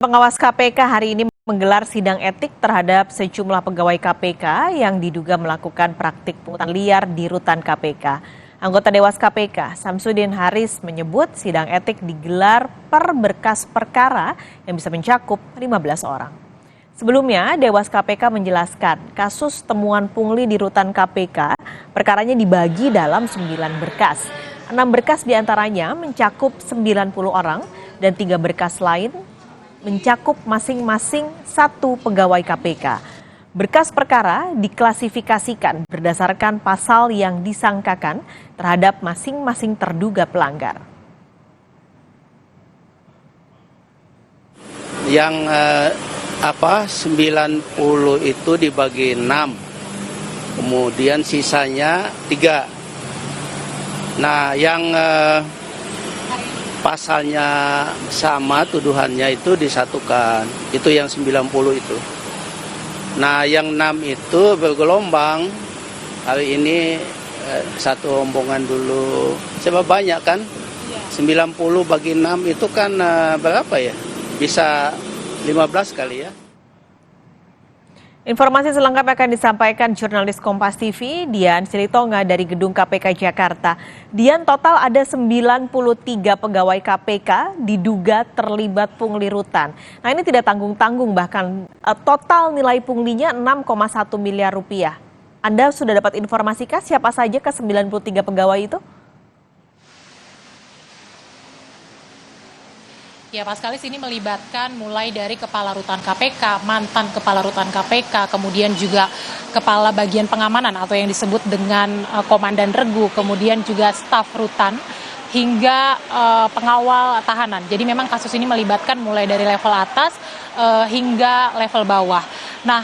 Pengawas KPK hari ini menggelar sidang etik terhadap sejumlah pegawai KPK yang diduga melakukan praktik pungutan liar di rutan KPK. Anggota Dewas KPK, Samsudin Haris, menyebut sidang etik digelar per berkas perkara yang bisa mencakup 15 orang. Sebelumnya, Dewas KPK menjelaskan kasus temuan pungli di rutan KPK, perkaranya dibagi dalam 9 berkas. 6 berkas diantaranya mencakup 90 orang dan 3 berkas lain mencakup masing-masing 1 pegawai KPK. Berkas perkara diklasifikasikan berdasarkan pasal yang disangkakan terhadap masing-masing terduga pelanggar. Yang 90 itu dibagi 6, kemudian sisanya 3. Nah, yang pasalnya sama, tuduhannya itu disatukan, itu yang 90 itu. Nah, yang 6 itu bergelombang. Hari ini satu rombongan dulu, sebab banyak kan, 90 bagi 6 itu kan berapa ya, bisa 15 kali ya. Informasi selengkapnya akan disampaikan jurnalis Kompas TV, Dian Silitonga dari Gedung KPK Jakarta. Dian, total ada 93 pegawai KPK diduga terlibat pungli rutan. Nah, ini tidak tanggung-tanggung, bahkan total nilai punglinya 6,1 miliar rupiah. Anda sudah dapat informasikah siapa saja ke 93 pegawai itu? Ya, Pak Skalis, ini melibatkan mulai dari Kepala Rutan KPK, mantan Kepala Rutan KPK, kemudian juga Kepala Bagian Pengamanan atau yang disebut dengan Komandan Regu, kemudian juga staf rutan, hingga pengawal tahanan. Jadi memang kasus ini melibatkan mulai dari level atas hingga level bawah. Nah,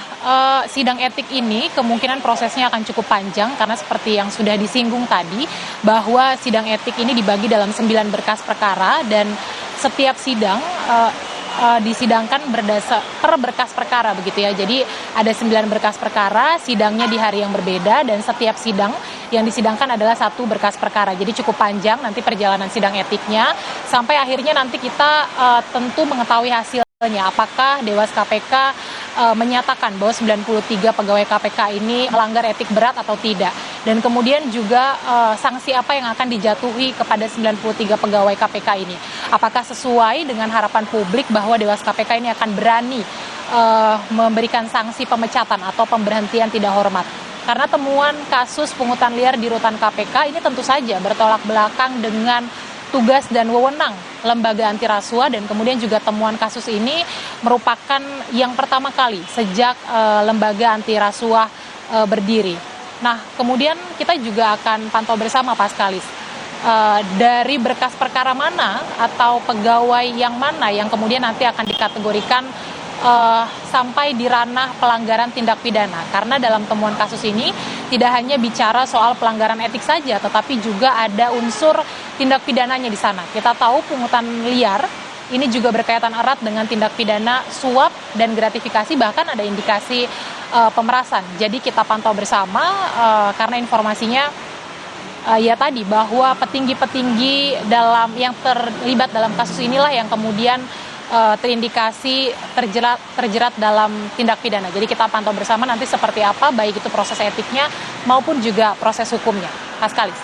sidang etik ini kemungkinan prosesnya akan cukup panjang karena seperti yang sudah disinggung tadi, bahwa sidang etik ini dibagi dalam 9 berkas perkara dan setiap sidang disidangkan per berkas perkara begitu ya. Jadi ada 9 berkas perkara, sidangnya di hari yang berbeda, dan setiap sidang yang disidangkan adalah 1 berkas perkara. Jadi cukup panjang nanti perjalanan sidang etiknya, sampai akhirnya nanti kita tentu mengetahui hasilnya. Apakah Dewas KPK menyatakan bahwa 93 pegawai KPK ini melanggar etik berat atau tidak. Dan kemudian juga sanksi apa yang akan dijatuhi kepada 93 pegawai KPK ini. Apakah sesuai dengan harapan publik bahwa Dewas KPK ini akan berani memberikan sanksi pemecatan atau pemberhentian tidak hormat. Karena temuan kasus pungutan liar di rutan KPK ini tentu saja bertolak belakang dengan tugas dan wewenang lembaga anti rasuah, dan kemudian juga temuan kasus ini merupakan yang pertama kali sejak lembaga anti rasuah berdiri. Nah, kemudian kita juga akan pantau bersama, Pak Skalis, dari berkas perkara mana atau pegawai yang mana yang kemudian nanti akan dikategorikan sampai di ranah pelanggaran tindak pidana. Karena dalam temuan kasus ini tidak hanya bicara soal pelanggaran etik saja, tetapi juga ada unsur tindak pidananya di sana. Kita tahu pungutan liar ini juga berkaitan erat dengan tindak pidana suap dan gratifikasi, bahkan ada indikasi pemerasan. Jadi kita pantau bersama karena informasinya ya tadi, bahwa petinggi-petinggi yang terlibat dalam kasus inilah yang kemudian terindikasi terjerat dalam tindak pidana. Jadi kita pantau bersama nanti seperti apa, baik itu proses etiknya maupun juga proses hukumnya. Pak Skalis.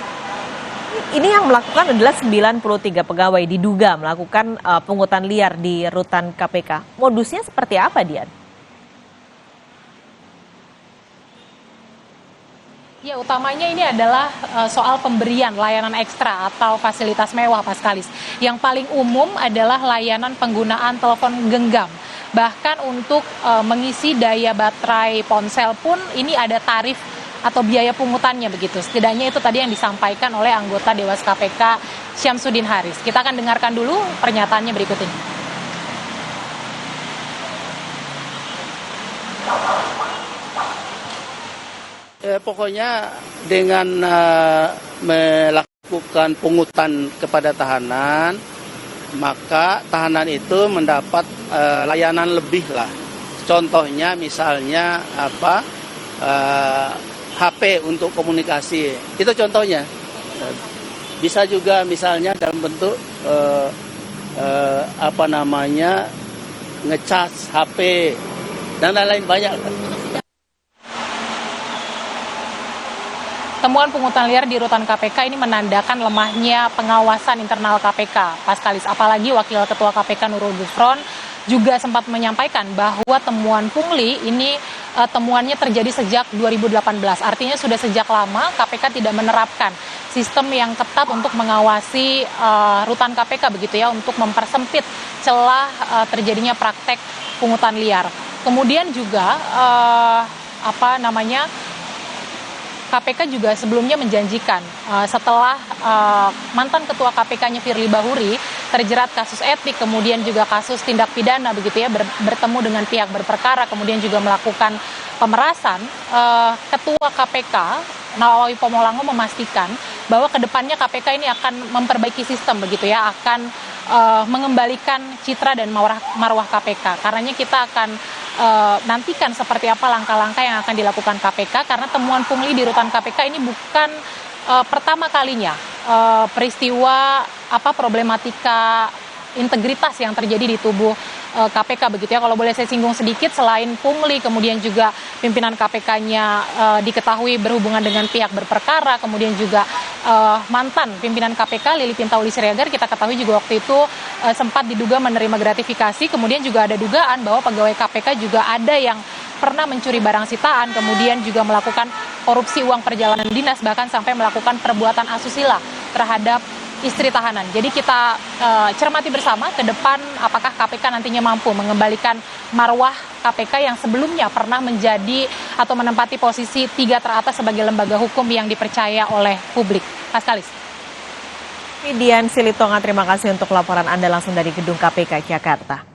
Ini yang melakukan adalah 93 pegawai diduga melakukan pungutan liar di rutan KPK. Modusnya seperti apa, Dian? Ya, utamanya ini adalah soal pemberian layanan ekstra atau fasilitas mewah, Pak Skalis. Yang paling umum adalah layanan penggunaan telepon genggam. Bahkan untuk mengisi daya baterai ponsel pun ini ada tarif atau biaya pungutannya begitu. Setidaknya itu tadi yang disampaikan oleh anggota Dewas KPK Samsudin Haris. Kita akan dengarkan dulu pernyataannya berikut ini. Pokoknya dengan melakukan pungutan kepada tahanan, maka tahanan itu mendapat layanan lebih lah. Contohnya misalnya HP untuk komunikasi, itu contohnya. Bisa juga misalnya dalam bentuk ngecas HP, dan lain-lain banyak. Temuan pungutan liar di rutan KPK ini menandakan lemahnya pengawasan internal KPK, Paskalis. Apalagi Wakil Ketua KPK Nurul Gufron juga sempat menyampaikan bahwa temuan pungli ini temuannya terjadi sejak 2018. Artinya sudah sejak lama KPK tidak menerapkan sistem yang ketat untuk mengawasi rutan KPK begitu ya, untuk mempersempit celah terjadinya praktek pungutan liar. Kemudian juga KPK juga sebelumnya menjanjikan setelah mantan ketua KPK-nya Firly Bahuri terjerat kasus etik, kemudian juga kasus tindak pidana begitu ya, bertemu dengan pihak berperkara, kemudian juga melakukan pemerasan, ketua KPK Nawawi Pomolango memastikan bahwa kedepannya KPK ini akan memperbaiki sistem begitu ya, akan mengembalikan citra dan marwah KPK. Karenanya kita akan nantikan seperti apa langkah-langkah yang akan dilakukan KPK, karena temuan pungli di rutan KPK ini bukan pertama kalinya peristiwa problematika integritas yang terjadi di tubuh KPK begitu ya. Kalau boleh saya singgung sedikit, selain pungli kemudian juga pimpinan KPK-nya diketahui berhubungan dengan pihak berperkara, kemudian juga mantan pimpinan KPK Lili Pintauli Siregar kita ketahui juga waktu itu sempat diduga menerima gratifikasi, kemudian juga ada dugaan bahwa pegawai KPK juga ada yang pernah mencuri barang sitaan, kemudian juga melakukan korupsi uang perjalanan dinas, bahkan sampai melakukan perbuatan asusila terhadap istri tahanan. Jadi kita cermati bersama ke depan apakah KPK nantinya mampu mengembalikan marwah KPK yang sebelumnya pernah menjadi atau menempati posisi 3 teratas sebagai lembaga hukum yang dipercaya oleh publik. Paskalis. Dian Silitonga, terima kasih untuk laporan Anda langsung dari Gedung KPK Jakarta.